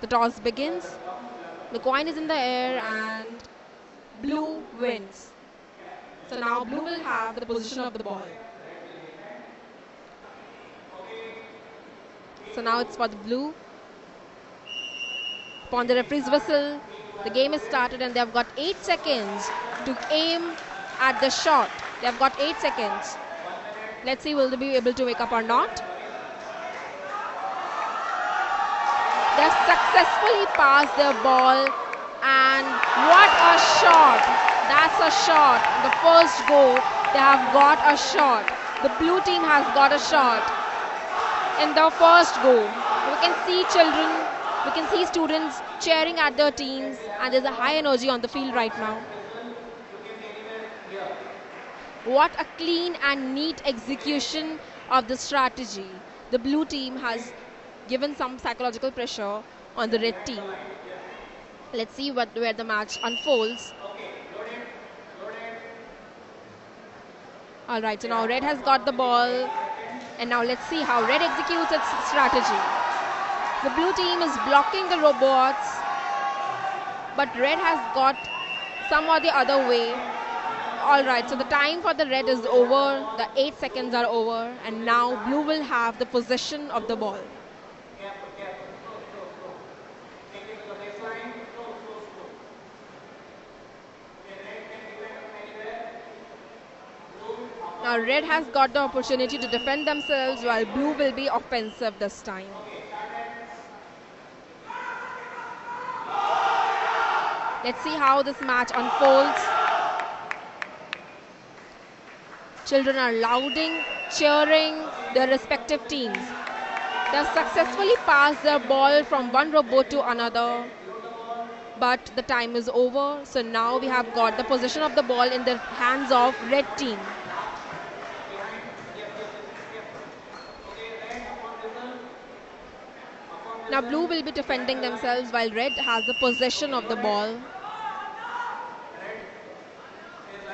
The toss begins. The coin is in the air and blue wins. So now blue will have the position of the ball. So now it's for the blue. Upon the referee's whistle, the game is started and they have got 8 seconds to aim at the shot. They have got 8 seconds. Let's see, will they be able to make up or not? They have successfully passed their ball, and what a shot! That's a shot. The first go, they have got a shot. The blue team has got a shot in the first go. We can see children, we can see students cheering at their teams, and there's a high energy on the field right now. What a clean and neat execution of the strategy. The blue team has given some psychological pressure on the red team. Let's see where the match unfolds. All right, so now red has got the ball, and now let's see how red executes its strategy. The blue team is blocking the robots, but red has got some or the other way. All right, so the time for the red is over. The 8 seconds are over, and now blue will have the possession of the ball. Now red has got the opportunity to defend themselves, while blue will be offensive this time. Let's see how this match unfolds. Children are lauding, cheering their respective teams. They have successfully passed their ball from one robot to another, but the time is over. So now we have got the possession of the ball in the hands of red team. Now blue will be defending themselves while red has the possession of the ball.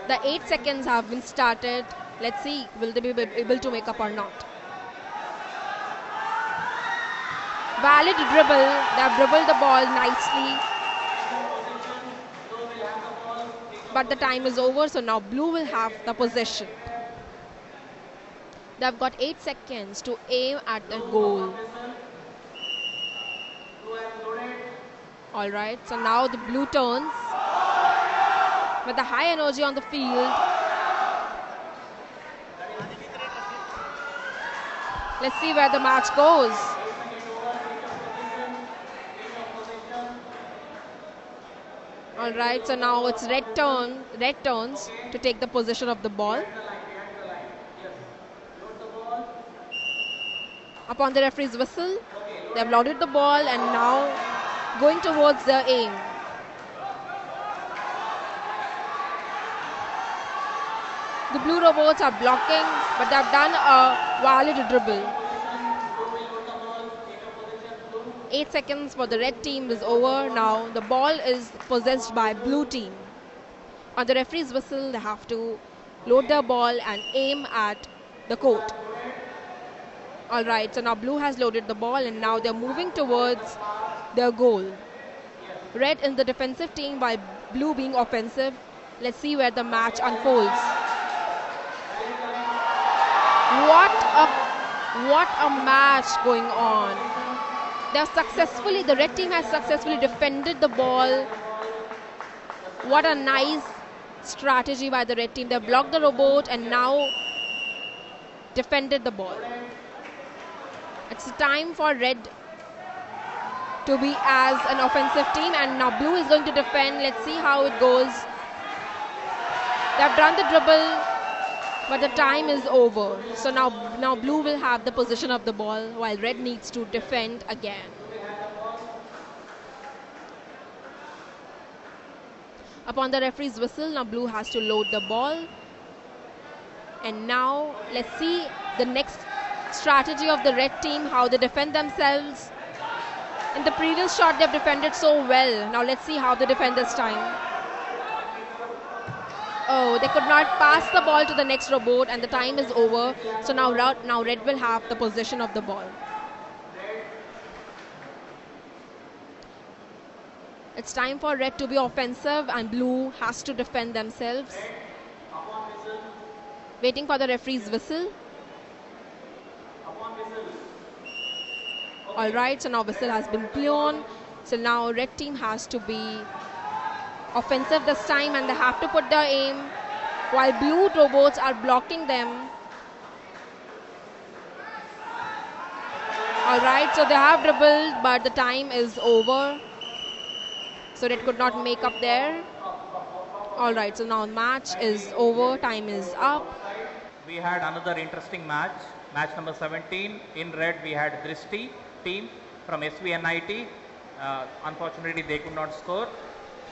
The 8 seconds have been started. Let's see, will they be able to make up or not. Valid dribble. They have dribbled the ball nicely. But the time is over, so now blue will have the possession. They have got 8 seconds to aim at the goal. All right, so now the blue turns with the high energy on the field. Let's see where the match goes. All right, so now it's red turns to take the possession of the ball. Upon the referee's whistle, they have loaded the ball and now going towards their aim. The blue robots are blocking, but they have done a valid dribble. 8 seconds for the red team is over. Now the ball is possessed by blue team. On the referee's whistle, they have to load their ball and aim at the court. All right, so now blue has loaded the ball and now they're moving towards their goal. Red in the defensive team while blue being offensive. Let's see where the match unfolds. What a match going on. The red team has successfully defended the ball. What a nice strategy by the red team. They blocked the robot and now defended the ball. It's time for red to be as an offensive team, and now blue is going to defend. Let's see how it goes. They've done the dribble, but the time is over. So now blue will have the possession of the ball while red needs to defend again. Upon the referee's whistle, now blue has to load the ball. And now let's see the next strategy of the red team, how they defend themselves. In the previous shot, they've defended so well. Now let's see how they defend this time. Oh, they could not pass the ball to the next robot and the time is over. So now red will have the possession of the ball. It's time for red to be offensive and blue has to defend themselves. Waiting for the referee's whistle. Alright, so now whistle has been blown. So now red team has to be offensive this time and they have to put their aim while blue robots are blocking them. Alright, so they have dribbled but the time is over. So red could not make up there. Alright, so now match is over, time is up. We had another interesting match. Match number 17. In red we had Drishti team from SVNIT. Unfortunately they could not score.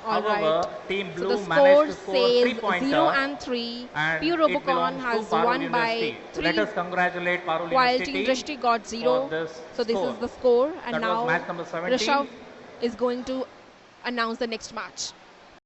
However, Team Blue so managed to score 3-pointer. 0 and 3. Pure Robocon has won by 3. Let us congratulate Parul while University. Team Drishti got 0. So this is the score. And that now was match number 17. Rishabh is going to announce the next match.